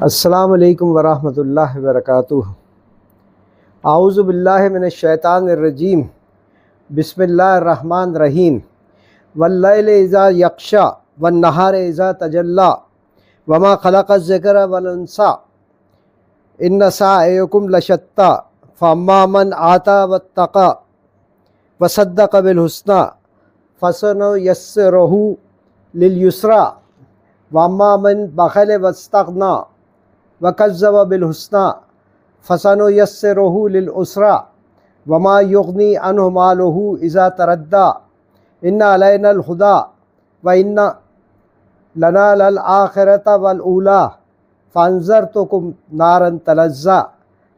السلام علیکم ورحمۃ اللہ وبرکاتہ۔ اعوذ باللہ من الشیطان الرجیم، بسم اللہ الرحمن الرحیم۔ واللیل اذا یغشی والنہار اذا تجلی وما خلق الذکر والانثی ان سعیکم لشتی فاما من آتی واتقی وصدق بالحسنی فسنیسرہ للیسری واما من بخل واستغنی وکذب بالحسنی فسنیسرہ للعسری وما یغنی عنہ مالہ اذا تردی ان علینا الہدی وان لنا للآخرۃ والاولی فانذرتکم نارا تلظی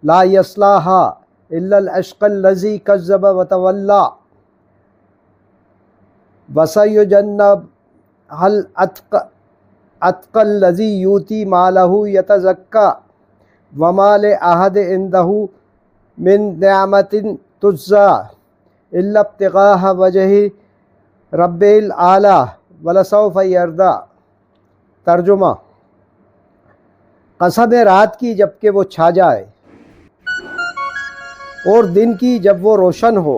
لا یصلاھا الا الاشقی الذی کذب وتولی وسیجنبھا الاتقی الذی یؤتی مالہ یتزکی وما لأحد عندہ من نعمۃ تجزی الا ابتغاء وجہ رب الاعلی ولسوف یرضی۔ ترجمہ: قسم ہے رات کی جب کہ وہ چھا جائے اور دن کی جب وہ روشن ہو،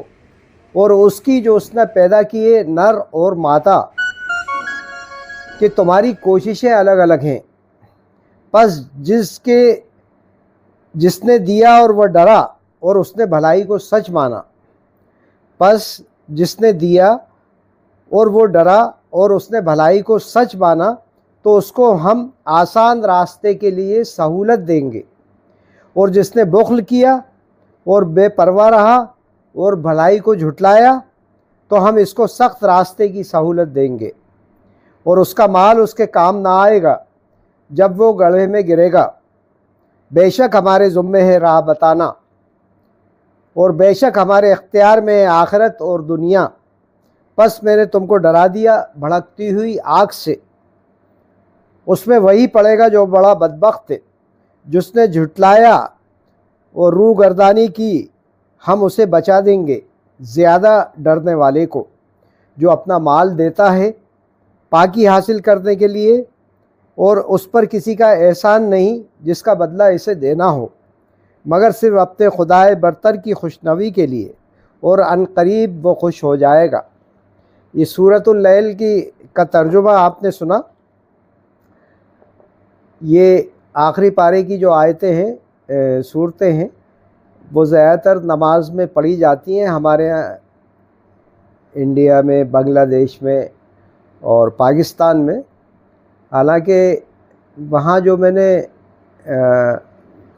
اور اس کی جو اس نے پیدا کیے نر اور مادہ، کہ تمہاری کوششیں الگ الگ ہیں، پس جس نے دیا اور وہ ڈرا اور اس نے بھلائی کو سچ مانا، پس جس نے دیا اور وہ ڈرا اور اس نے بھلائی کو سچ مانا تو اس کو ہم آسان راستے کے لیے سہولت دیں گے، اور جس نے بخل کیا اور بے پرواہ رہا اور بھلائی کو جھٹلایا تو ہم اس کو سخت راستے کی سہولت دیں گے، اور اس کا مال اس کے کام نہ آئے گا جب وہ گڑھے میں گرے گا۔ بے شک ہمارے ذمے ہے راہ بتانا، اور بے شک ہمارے اختیار میں ہے آخرت اور دنیا۔ پس میں نے تم کو ڈرا دیا بھڑکتی ہوئی آگ سے، اس میں وہی پڑے گا جو بڑا بدبخت ہے، جس نے جھٹلایا اور روح گردانی کی، ہم اسے بچا دیں گے زیادہ ڈرنے والے کو، جو اپنا مال دیتا ہے پاکی حاصل کرنے کے لیے، اور اس پر کسی کا احسان نہیں جس کا بدلہ اسے دینا ہو، مگر صرف اپنے خدائے برتر کی خوشنوی کے لیے، اور عن قریب وہ خوش ہو جائے گا۔ یہ سورۃ اللیل کا ترجمہ آپ نے سنا۔ یہ آخری پارے کی جو آیتیں ہیں، صورتیں ہیں، وہ زیادہ تر نماز میں پڑھی جاتی ہیں ہمارے یہاں انڈیا میں، بنگلہ دیش میں اور پاکستان میں۔ حالانکہ وہاں جو میں نے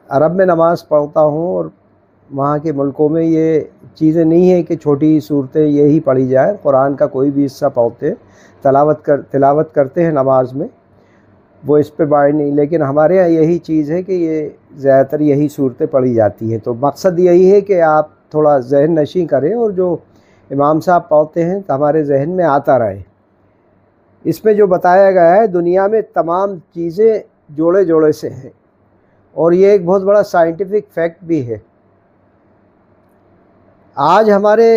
عرب میں نماز پڑھتا ہوں، اور وہاں کے ملکوں میں یہ چیزیں نہیں ہیں کہ چھوٹی صورتیں یہی پڑھی جائے، قرآن کا کوئی بھی حصہ پڑھتے تلاوت کرتے ہیں نماز میں، وہ اس پہ باعث نہیں، لیکن ہمارے یہاں یہی چیز ہے کہ یہ زیادہ تر یہی صورتیں پڑھی جاتی ہیں۔ تو مقصد یہی ہے کہ آپ تھوڑا ذہن نشیں کریں، اور جو امام صاحب پڑھتے ہیں تو ہمارے ذہن میں آتا رہے۔ اس میں جو بتایا گیا ہے، دنیا میں تمام چیزیں جوڑے جوڑے سے ہیں، اور یہ ایک بہت بڑا سائنٹیفک فیکٹ بھی ہے۔ آج ہمارے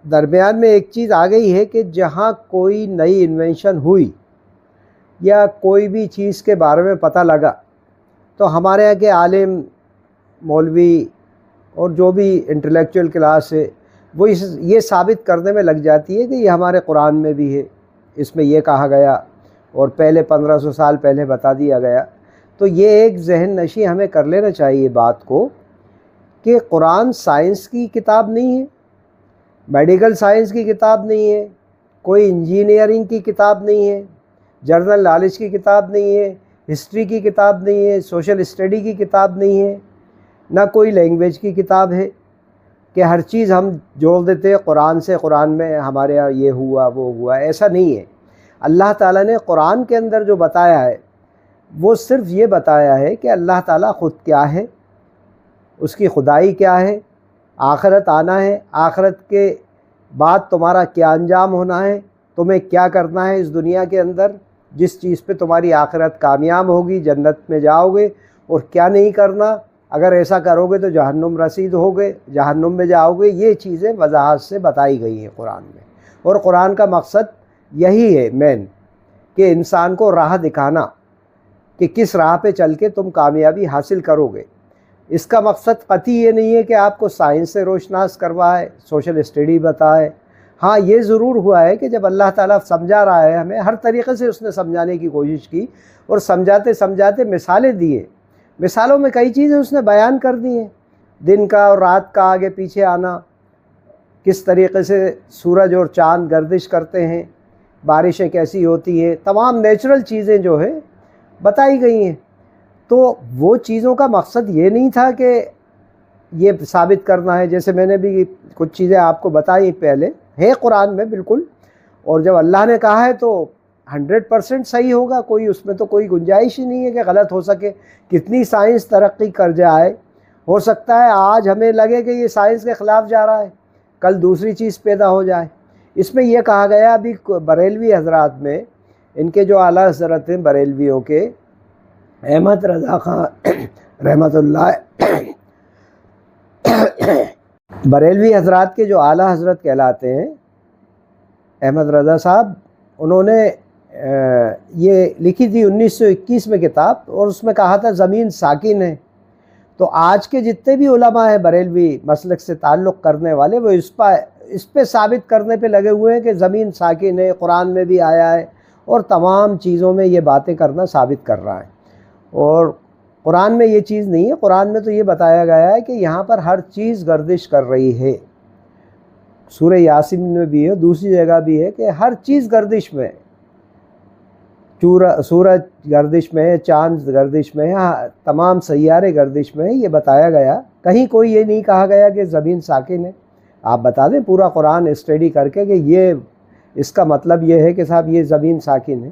درمیان میں ایک چیز آ گئی ہے کہ جہاں کوئی نئی انوینشن ہوئی یا کوئی بھی چیز کے بارے میں پتہ لگا تو ہمارے یہاں کے عالم، مولوی اور جو بھی انٹلیکچوئل کلاس ہے، وہ یہ ثابت کرنے میں لگ جاتی ہے کہ یہ ہمارے قرآن میں بھی ہے، اس میں یہ کہا گیا اور پہلے 1500 سال پہلے بتا دیا گیا۔ تو یہ ایک ذہن نشی ہمیں کر لینا چاہیے بات کو، کہ قرآن سائنس کی کتاب نہیں ہے، میڈیکل سائنس کی کتاب نہیں ہے، کوئی انجینئرنگ کی کتاب نہیں ہے، جنرل نالج کی کتاب نہیں ہے، ہسٹری کی کتاب نہیں ہے، سوشل اسٹڈی کی کتاب نہیں ہے، نہ کوئی لینگویج کی کتاب ہے کہ ہر چیز ہم جوڑ دیتے ہیں قرآن سے، قرآن میں ہمارے یہاں یہ ہوا وہ ہوا، ایسا نہیں ہے۔ اللہ تعالیٰ نے قرآن کے اندر جو بتایا ہے وہ صرف یہ بتایا ہے کہ اللہ تعالیٰ خود کیا ہے، اس کی خدائی کیا ہے، آخرت آنا ہے، آخرت کے بعد تمہارا کیا انجام ہونا ہے، تمہیں کیا کرنا ہے اس دنیا کے اندر، جس چیز پہ تمہاری آخرت کامیاب ہوگی جنت میں جاؤ گے، اور کیا نہیں کرنا، اگر ایسا کرو گے تو جہنم رسید ہوگے، جہنم میں جاؤ گے۔ یہ چیزیں وضاحت سے بتائی گئی ہیں قرآن میں، اور قرآن کا مقصد یہی ہے مین، کہ انسان کو راہ دکھانا کہ کس راہ پہ چل کے تم کامیابی حاصل کرو گے۔ اس کا مقصد قطعی یہ نہیں ہے کہ آپ کو سائنس سے روشناس کروائے، سوشل اسٹڈی بتائے۔ ہاں یہ ضرور ہوا ہے کہ جب اللہ تعالیٰ سمجھا رہا ہے ہمیں، ہر طریقے سے اس نے سمجھانے کی کوشش کی، اور سمجھاتے سمجھاتے مثالیں دیے، مثالوں میں کئی چیزیں اس نے بیان کر دی ہیں، دن کا اور رات کا آگے پیچھے آنا، کس طریقے سے سورج اور چاند گردش کرتے ہیں، بارشیں کیسی ہوتی ہیں، تمام نیچرل چیزیں جو ہیں بتائی گئی ہیں۔ تو وہ چیزوں کا مقصد یہ نہیں تھا کہ یہ ثابت کرنا ہے، جیسے میں نے بھی کچھ چیزیں آپ کو بتائی پہلے، ہے قرآن میں بالکل، اور جب اللہ نے کہا ہے تو 100% صحیح ہوگا، کوئی اس میں تو کوئی گنجائش ہی نہیں ہے کہ غلط ہو سکے۔ کتنی سائنس ترقی کر جائے، ہو سکتا ہے آج ہمیں لگے کہ یہ سائنس کے خلاف جا رہا ہے، کل دوسری چیز پیدا ہو جائے۔ اس میں یہ کہا گیا ابھی بریلوی حضرات میں، ان کے جو اعلیٰ حضرت ہیں بریلویوں کے، احمد رضا خان رحمۃ اللہ بریلوی حضرات کے جو اعلیٰ حضرت کہلاتے ہیں احمد رضا صاحب، انہوں نے یہ لکھی تھی 1921 میں کتاب، اور اس میں کہا تھا زمین ساکن ہے۔ تو آج کے جتنے بھی علماء ہیں بریلوی مسلک سے تعلق کرنے والے، وہ اس پہ ثابت کرنے پہ لگے ہوئے ہیں کہ زمین ساکن ہے، قرآن میں بھی آیا ہے، اور تمام چیزوں میں یہ باتیں کرنا ثابت کر رہا ہے۔ اور قرآن میں یہ چیز نہیں ہے، قرآن میں تو یہ بتایا گیا ہے کہ یہاں پر ہر چیز گردش کر رہی ہے، سورہ یاسین میں بھی ہے، دوسری جگہ بھی ہے کہ ہر چیز گردش میں ہے، سورج گردش میں ہے، چاند گردش میں ہے، تمام سیارے گردش میں ہے، یہ بتایا گیا۔ کہیں کوئی یہ نہیں کہا گیا کہ زمین ساکن ہے۔ آپ بتا دیں پورا قرآن اسٹڈی کر کے کہ یہ اس کا مطلب یہ ہے کہ صاحب یہ زمین ساکن ہے۔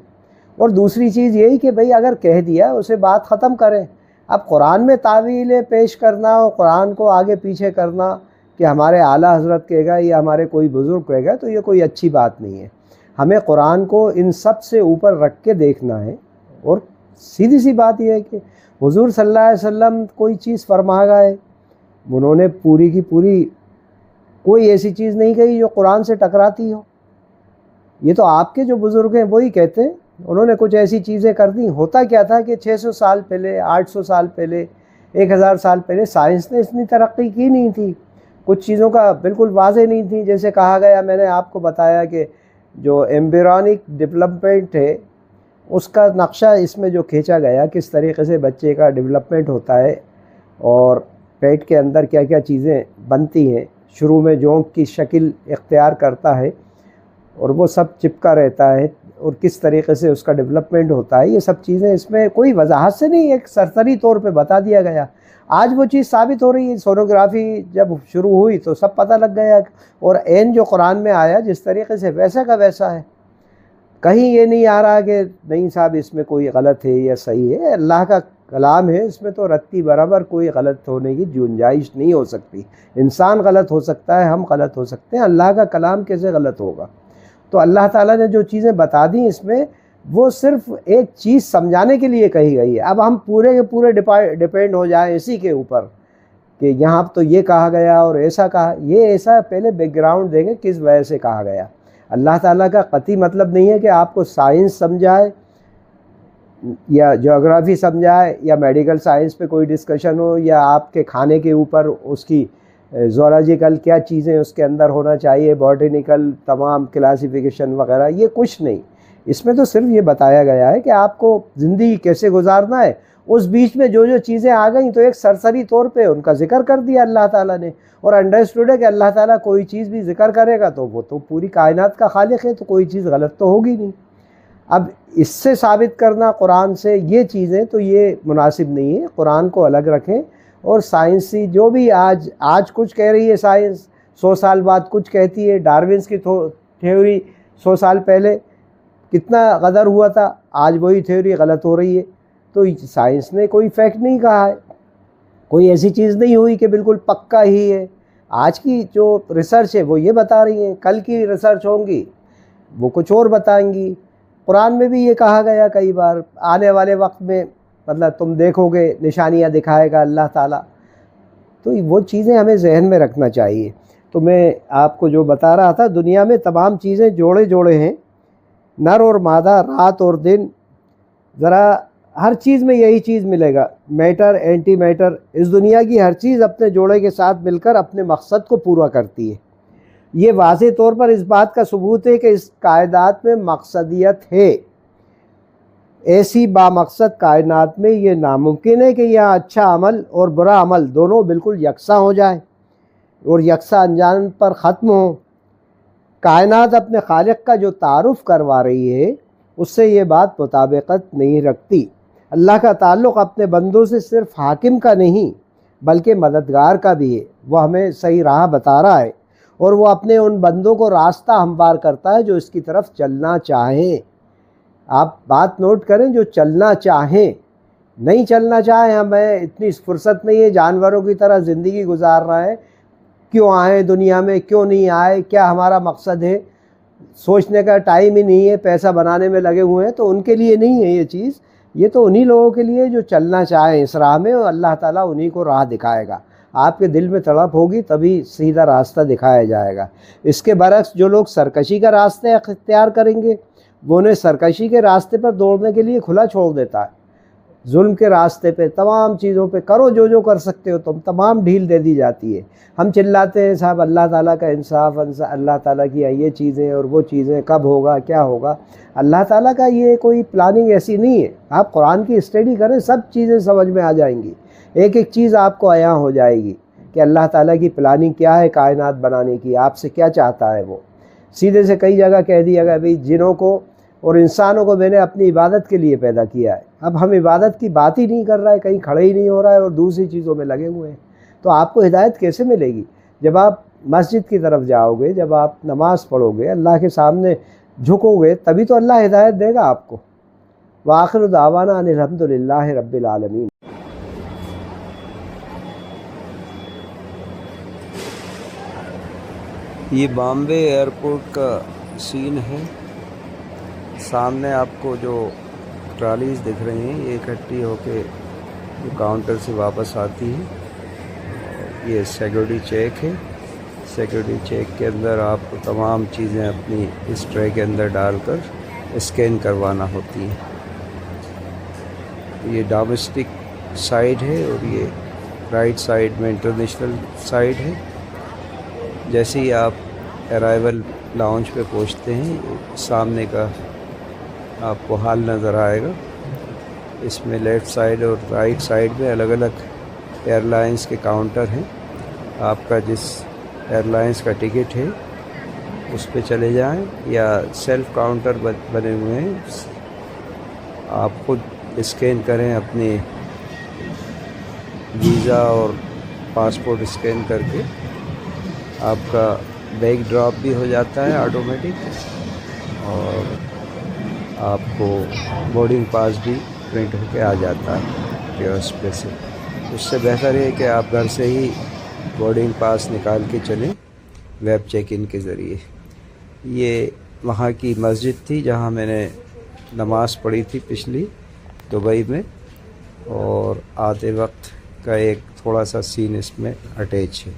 اور دوسری چیز یہی کہ بھئی اگر کہہ دیا اسے بات ختم کریں۔ اب قرآن میں تعویلیں پیش کرنا اور قرآن کو آگے پیچھے کرنا کہ ہمارے اعلیٰ حضرت کہے گا یا ہمارے کوئی بزرگ کہے گا، تو یہ کوئی اچھی بات نہیں ہے۔ ہمیں قرآن کو ان سب سے اوپر رکھ کے دیکھنا ہے۔ اور سیدھی سی بات یہ ہے کہ حضور صلی اللہ علیہ وسلم کوئی چیز فرما گئے، انہوں نے پوری کی پوری کوئی ایسی چیز نہیں کہی جو قرآن سے ٹکراتی ہو۔ یہ تو آپ کے جو بزرگ ہیں وہی کہتے ہیں، انہوں نے کچھ ایسی چیزیں کر دیں۔ ہوتا کیا تھا کہ 600 سال پہلے، 800 سال پہلے، 1000 سال پہلے سائنس نے اتنی ترقی کی نہیں تھی، کچھ چیزوں کا بالکل واضح نہیں تھی۔ جیسے کہا گیا، میں نے آپ کو بتایا کہ جو ایمبریونک ڈیولپمنٹ ہے اس کا نقشہ اس میں جو کھینچا گیا، کس طریقے سے بچے کا ڈیولپمنٹ ہوتا ہے اور پیٹ کے اندر کیا کیا چیزیں بنتی ہیں، شروع میں جونک کی شکل اختیار کرتا ہے اور وہ سب چپکا رہتا ہے، اور کس طریقے سے اس کا ڈیولپمنٹ ہوتا ہے، یہ سب چیزیں اس میں کوئی وضاحت سے نہیں، ایک سرسری طور پہ بتا دیا گیا۔ آج وہ چیز ثابت ہو رہی ہے، سونوگرافی جب شروع ہوئی تو سب پتہ لگ گیا، اور عین جو قرآن میں آیا جس طریقے سے ویسا کا ویسا ہے۔ کہیں یہ نہیں آ رہا کہ نہیں صاحب اس میں کوئی غلط ہے یا صحیح ہے، اللہ کا کلام ہے، اس میں تو رتی برابر کوئی غلط ہونے کی گنجائش نہیں ہو سکتی۔ انسان غلط ہو سکتا ہے، ہم غلط ہو سکتے ہیں، اللہ کا کلام کیسے غلط ہوگا؟ تو اللہ تعالیٰ نے جو چیزیں بتا دیں اس میں، وہ صرف ایک چیز سمجھانے کے لیے کہی گئی ہے۔ اب ہم پورے کے پورے ڈیپینڈ ہو جائیں اسی کے اوپر کہ یہاں تو یہ کہا گیا اور ایسا کہا، یہ ایسا پہلے بیک گراؤنڈ دیں گے کس وجہ سے کہا گیا۔ اللہ تعالیٰ کا قطعی مطلب نہیں ہے کہ آپ کو سائنس سمجھائے یا جیوگرافی سمجھائے یا میڈیکل سائنس پہ کوئی ڈسکشن ہو، یا آپ کے کھانے کے اوپر اس کی زولوجیکل کیا چیزیں اس کے اندر ہونا چاہیے، باٹنیکل تمام کلاسیفیکیشن وغیرہ، یہ کچھ نہیں۔ اس میں تو صرف یہ بتایا گیا ہے کہ آپ کو زندگی کیسے گزارنا ہے۔ اس بیچ میں جو جو چیزیں آ گئیں تو ایک سرسری طور پہ ان کا ذکر کر دیا اللہ تعالیٰ نے، اور انڈرسٹوڈ ہے کہ اللہ تعالیٰ کوئی چیز بھی ذکر کرے گا تو وہ تو پوری کائنات کا خالق ہے، تو کوئی چیز غلط تو ہوگی نہیں۔ اب اس سے ثابت کرنا قرآن سے یہ چیزیں تو یہ مناسب نہیں ہے۔ قرآن کو الگ رکھیں، اور سائنسی جو بھی آج کچھ کہہ رہی ہے سائنس، 100 سال بعد کچھ کہتی ہے۔ ڈارونس کی تھیوری 100 سال پہلے کتنا غدر ہوا تھا، آج وہی تھیوری غلط ہو رہی ہے۔ تو سائنس نے کوئی فیکٹ نہیں کہا ہے، کوئی ایسی چیز نہیں ہوئی کہ بالکل پکا ہی ہے۔ آج کی جو ریسرچ ہے وہ یہ بتا رہی ہیں، کل کی ریسرچ ہوں گی وہ کچھ اور بتائیں گی۔ قرآن میں بھی یہ کہا گیا کئی بار، آنے والے وقت میں مطلب تم دیکھو گے، نشانیاں دکھائے گا اللہ تعالیٰ۔ تو وہ چیزیں ہمیں ذہن میں رکھنا چاہیے۔ تو میں آپ کو جو بتا رہا تھا، دنیا میں تمام چیزیں جوڑے جوڑے ہیں، نر اور مادہ، رات اور دن۔ ذرا ہر چیز میں یہی چیز ملے گا، میٹر اینٹی میٹر، اس دنیا کی ہر چیز اپنے جوڑے کے ساتھ مل کر اپنے مقصد کو پورا کرتی ہے۔ یہ واضح طور پر اس بات کا ثبوت ہے کہ اس کائنات میں مقصدیت ہے۔ ایسی بامقصد کائنات میں یہ ناممکن ہے کہ یہاں اچھا عمل اور برا عمل دونوں بالکل یکساں ہو جائیں اور یکساں انجام پر ختم ہوں۔ کائنات اپنے خالق کا جو تعارف کروا رہی ہے اس سے یہ بات مطابقت نہیں رکھتی۔ اللہ کا تعلق اپنے بندوں سے صرف حاکم کا نہیں بلکہ مددگار کا بھی ہے۔ وہ ہمیں صحیح راہ بتا رہا ہے اور وہ اپنے ان بندوں کو راستہ ہموار کرتا ہے جو اس کی طرف چلنا چاہیں۔ آپ بات نوٹ کریں، جو چلنا چاہیں، نہیں چلنا چاہیں ہمیں اتنی فرصت نہیں ہے، جانوروں کی طرح زندگی گزار رہا ہے، کیوں آئے دنیا میں، کیوں نہیں آئے، کیا ہمارا مقصد ہے، سوچنے کا ٹائم ہی نہیں ہے، پیسہ بنانے میں لگے ہوئے ہیں۔ تو ان کے لیے نہیں ہے یہ چیز، یہ تو انہی لوگوں کے لیے جو چلنا چاہیں اس راہ میں، اور اللہ تعالیٰ انہی کو راہ دکھائے گا۔ آپ کے دل میں تڑپ ہوگی تبھی سیدھا راستہ دکھایا جائے گا۔ اس کے برعکس جو لوگ سرکشی کا راستہ اختیار کریں گے وہ انہیں سرکشی کے راستے پر دوڑنے کے لیے کھلا چھوڑ دیتا ہے۔ ظلم کے راستے پہ، تمام چیزوں پہ کرو جو کر سکتے ہو تم، تمام ڈھیل دے دی جاتی ہے۔ ہم چلاتے ہیں صاحب اللہ تعالیٰ کا انصاف، اللہ تعالیٰ کی یہ چیزیں اور وہ چیزیں، کب ہوگا کیا ہوگا۔ اللہ تعالیٰ کا یہ کوئی پلاننگ ایسی نہیں ہے۔ آپ قرآن کی اسٹڈی کریں، سب چیزیں سمجھ میں آ جائیں گی، ایک ایک چیز آپ کو عیاں ہو جائے گی کہ اللہ تعالیٰ کی پلاننگ کیا ہے کائنات بنانے کی، آپ سے کیا چاہتا ہے وہ۔ سیدھے سے کئی جگہ کہہ دیا گیا بھئی جنوں کو اور انسانوں کو میں نے اپنی عبادت کے لیے پیدا کیا ہے۔ اب ہم عبادت کی بات ہی نہیں کر رہا ہے، کہیں کھڑے ہی نہیں ہو رہا ہے اور دوسری چیزوں میں لگے ہوئے ہیں، تو آپ کو ہدایت کیسے ملے گی؟ جب آپ مسجد کی طرف جاؤ گے، جب آپ نماز پڑھو گے، اللہ کے سامنے جھکو گے، تبھی تو اللہ ہدایت دے گا آپ کو۔ وآخر دعوانا ان الحمد للہ رب العالمین۔ یہ بامبے ایئرپورٹ کا سین ہے۔ سامنے آپ کو جو ٹرالیز دکھ رہی ہیں یہ اکٹھی ہو کے جو کاؤنٹر سے واپس آتی ہیں۔ یہ سیکورٹی چیک ہے۔ سیکورٹی چیک کے اندر آپ کو تمام چیزیں اپنی اس ٹرے کے اندر ڈال کر اسکین کروانا ہوتی ہیں۔ یہ ڈومیسٹک سائڈ ہے اور یہ رائٹ سائڈ میں انٹرنیشنل سائڈ ہے۔ جیسے ہی آپ ارائیول لاؤنج پہ پہنچتے ہیں سامنے کا آپ کو ہال نظر آئے گا۔ اس میں لیفٹ سائڈ اور رائٹ سائڈ میں الگ الگ ایئر لائنس کے کاؤنٹر ہیں۔ آپ کا جس ایئر لائنس کا ٹکٹ ہے اس پہ چلے جائیں یا سیلف کاؤنٹر بنے ہوئے ہیں، آپ خود اسکین کریں اپنے ویزا اور پاسپورٹ اسکین کر کے آپ کا بیگ ڈراپ بھی ہو جاتا ہے آٹومیٹک، اور آپ کو بورڈنگ پاس بھی پرنٹ ہو کے آ جاتا ہے کیوسک پہ سے۔ اس سے بہتر ہے کہ آپ گھر سے ہی بورڈنگ پاس نکال کے چلیں ویب چیک ان کے ذریعے۔ یہ وہاں کی مسجد تھی جہاں میں نے نماز پڑھی تھی پچھلی دبئی میں، اور آتے وقت کا ایک تھوڑا سا سین اس میں اٹیچ ہے۔